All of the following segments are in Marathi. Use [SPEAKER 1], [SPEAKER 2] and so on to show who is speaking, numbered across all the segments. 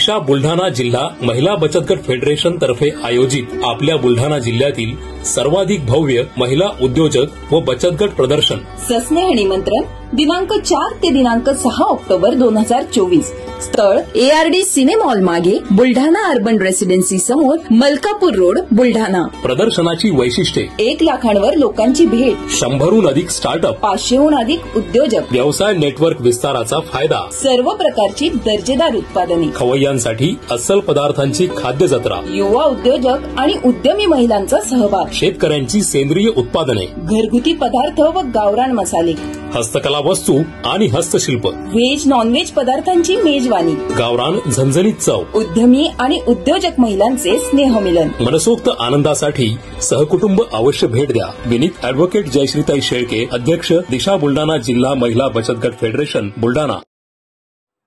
[SPEAKER 1] दिशा बुलढाणा जिल्हा महिला बचत गट फेडरेशन तर्फे आयोजित आपल्या बुलढाणा जिल्ह्यातील सर्वाधिक भव्य महिला उद्योजक व बचत गट प्रदर्शन
[SPEAKER 2] सस्नेह निमंत्रण दिनांक 4 ते दिनांक 6 ऑक्टोबर 2024. स्थळ ARD सिनेमॉल मागे बुलढाणा अर्बन रेसिडेन्सी समोर मलकापूर रोड बुलढाणा.
[SPEAKER 1] प्रदर्शनाची वैशिष्ट्ये
[SPEAKER 2] 1 लाखांवर लोकांची भेट,
[SPEAKER 1] 100हून अधिक स्टार्टअप,
[SPEAKER 2] 500हून अधिक उद्योजक,
[SPEAKER 1] व्यवसाय नेटवर्क विस्ताराचा फायदा,
[SPEAKER 2] सर्व प्रकारची दर्जेदार उत्पादने,
[SPEAKER 1] खवय्यांसाठी अस्सल पदार्थांची खाद्य जत्रा,
[SPEAKER 2] युवा उद्योजक आणि उद्यमी महिलांचा सहभाग,
[SPEAKER 1] शेतकऱ्यांची सेंद्रिय उत्पादने,
[SPEAKER 2] घरगुती पदार्थ व गावरान मसाले,
[SPEAKER 1] हस्तकला वस्तू आणि हस्तशिल्प,
[SPEAKER 2] व्हेज नॉनव्हेज पदार्थांची मेजवानी,
[SPEAKER 1] गावरान झणझणीत चव,
[SPEAKER 2] उद्यमी आणि उद्योजक महिलांचे स्नेहमिलन.
[SPEAKER 1] मनसोक्त आनंदासाठी सहकुटुंब अवश्य भेट द्या. विनीत अॅडव्होकेट जयश्रीताई शेळके, अध्यक्ष दिशा बुलढाणा जिल्हा महिला बचत गट फेडरेशन बुलढाणा.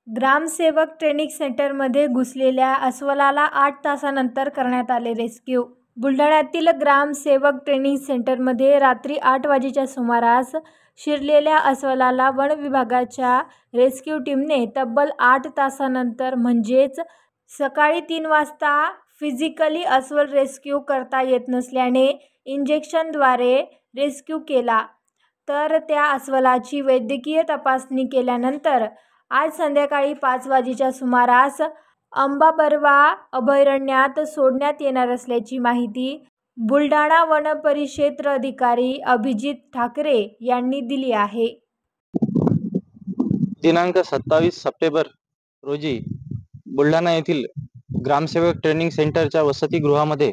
[SPEAKER 3] ग्रामसेवक ट्रेनिंग सेंटरमध्ये घुसलेल्या अस्वलाला 8 तासानंतर करण्यात आले रेस्क्यू. बुलढाण्यातील ग्रामसेवक ट्रेनिंग सेंटरमध्ये रात्री 8 वाजेच्या सुमारास शिरलेल्या अस्वलाला वन विभागाच्या रेस्क्यू टीमने तब्बल 8 तासानंतर म्हणजेच सकाळी 3 वाजता फिजिकली अस्वल रेस्क्यू करता येत नसल्याने इंजेक्शनद्वारे रेस्क्यू केला. तर त्या अस्वलाची वैद्यकीय तपासणी केल्यानंतर आज संध्याकाळी 5 वाजेच्या सुमारास अंबाबरवा अभयारण्यात सोडण्यात येणार असल्याची माहिती बुलढाणा वन परिक्षेत्र अधिकारी अभिजित ठाकरे यांनी दिली आहे.
[SPEAKER 4] दिनांक 27 सप्टेंबर रोजी बुलढाणा येथील ग्रामसेवक ट्रेनिंग सेंटरच्या वसतिगृहामध्ये,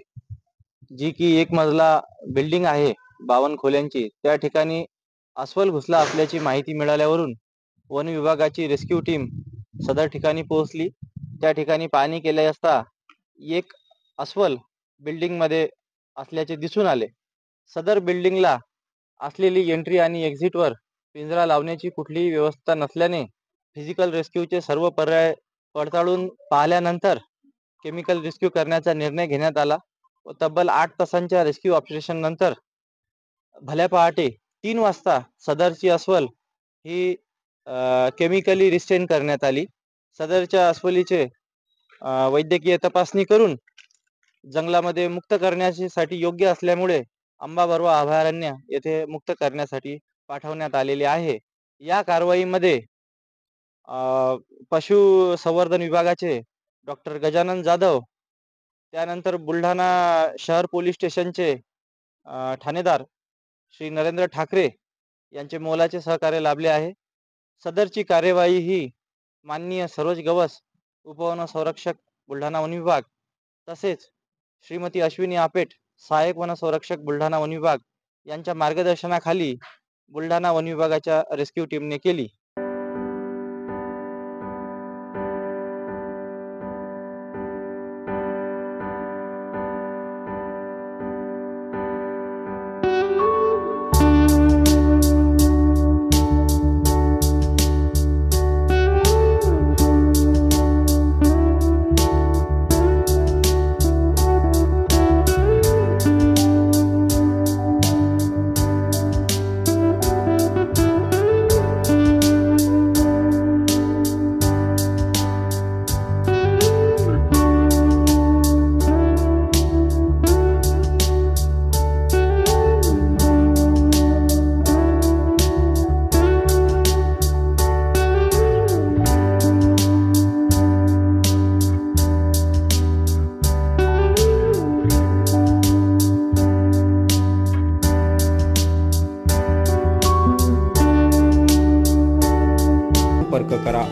[SPEAKER 4] जी की एक मजला बिल्डिंग आहे 52 खोल्यांची, त्या ठिकाणी अस्वल घुसला असल्याची माहिती मिळाल्यावरून वन विभागाची रेस्क्यू टीम सदर ठिकाणी पोहोचली. त्या ठिकाणी पाहणी केली असता एक अस्वल बिल्डिंग मध्ये असल्याचे दिसून आले. सदर बिल्डिंगला असलेली एंट्री आणि एक्झिटवर पिंजरा लावण्याची कुठलीही व्यवस्था नसल्याने फिजिकल रेस्क्यूचे सर्व पर्याय पडताळून पाहिल्यानंतर केमिकल रेस्क्यू करण्याचा निर्णय घेण्यात आला व तब्बल 8 तासांच्या रेस्क्यू ऑपरेशन नंतर भल्या पहाटे 3 वाजता सदरची अस्वल ही केमिकली रिस्टेन करण्यात आली. सदरच्या अस्वलीचे वैद्यकीय तपासणी करून जंगलामध्ये मुक्त करण्यासाठी योग्य असल्यामुळे अंबाबरवा अभयारण्य येथे मुक्त करण्यासाठी पाठवण्यात आलेले आहे. या कारवाईमध्ये पशुसंवर्धन विभागाचे डॉक्टर गजानन जाधव, त्यानंतर बुलढाणा शहर पोलीस स्टेशनचे ठाणेदार श्री नरेंद्र ठाकरे यांचे मोलाचे सहकार्य लाभले आहे. सदरची कार्यवाही ही माननीय सरोज गवस, उपवन संरक्षक बुलढाणा वन विभाग, तसेच श्रीमती अश्विनी आपेट, सहाय्यक वन संरक्षक बुलढाणा वन विभाग यांच्या मार्गदर्शनाखाली बुलढाणा वन विभागाच्या रेस्क्यू टीमने केली.
[SPEAKER 5] संपर्क करा.